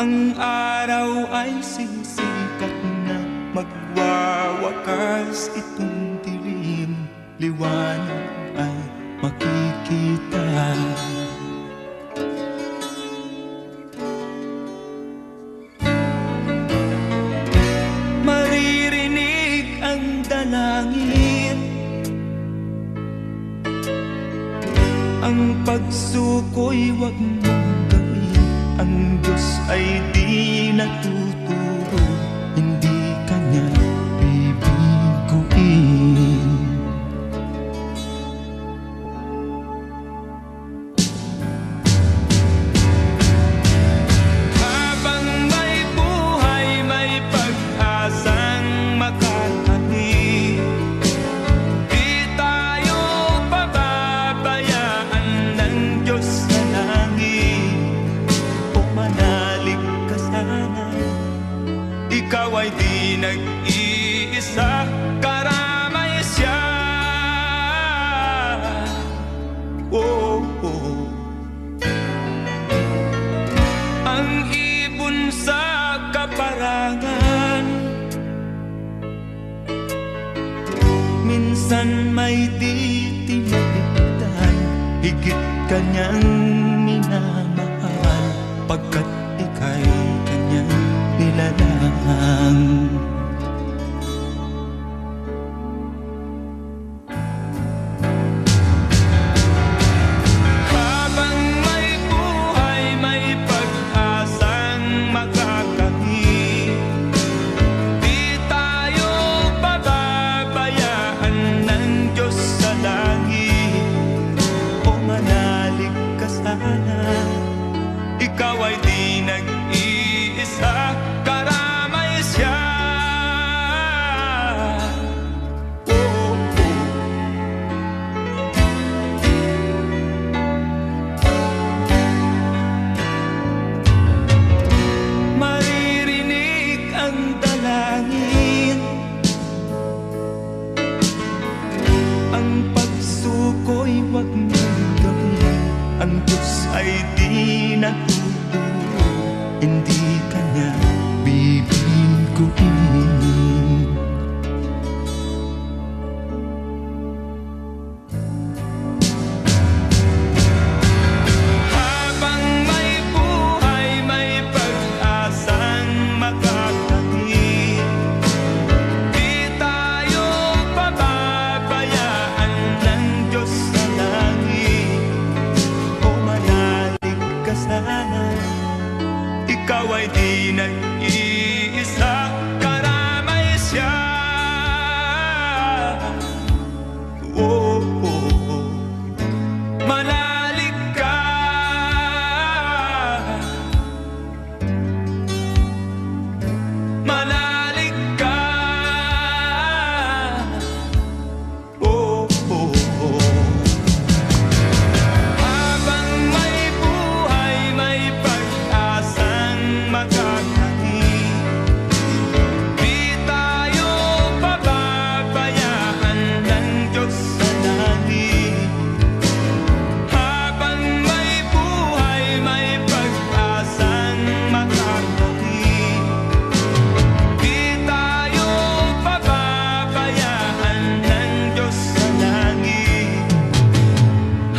Ang araw ay sisikat na, magwawakas itong dilim, liwanag ay makikita. Maririnig ang dalangin, ang pagsuko'y wag mong gawin. Ang Diyos ay di natuturo, hindi Kanya bibiguin. Habang may buhay, may pag-asang makakamit. Di tayo pababayaan ng Diyos sa langit. O manalig ka sana, ikaw ay di nag-iisa, karamay siya. Oh, oh. Ang ibon sa kaparangan, minsan may di tinagdan, higit Kanyang minamahal, pagkat ika'y Kanyang nilalang. Habang may buhay, may pag-asang makakamit. Di tayo pababayaan ng Diyos sa langit. O manalig ka sana, ikaw ay di nag-iisa, karamay siya. Oh, oh. Maririnig ang dalangin, ang pagsuko'y wag mong gawin. Ang Diyos ay di natuturo, hindi Kanya bibiguin. Habang may buhay, may pag-asang makakamit. Di tayo pababayaan ng Diyos sa langit. O manalig ka sana, ikaw ay di nag-iisa, karamay siya. Oh, oh, oh. Manalig ka, manalig ka. Oh, oh, oh. Habang may buhay, may pag-asang makakamit. Di tayo pababayaan ng Diyos sa langit. Habang may buhay, may pag-asang makakamit. Di tayo pababayaan ng Diyos sa langit.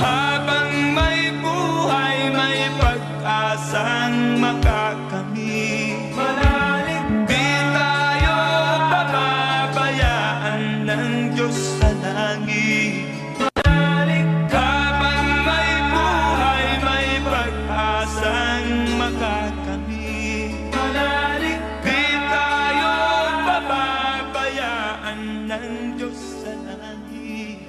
Habang may buhay, may pag-asang makakamit. Di tayo pababayaan ng Diyos sa langit. Habang may buhay, may pag-asang makakamit. Di tayo pababayaan ng Diyos sa langit.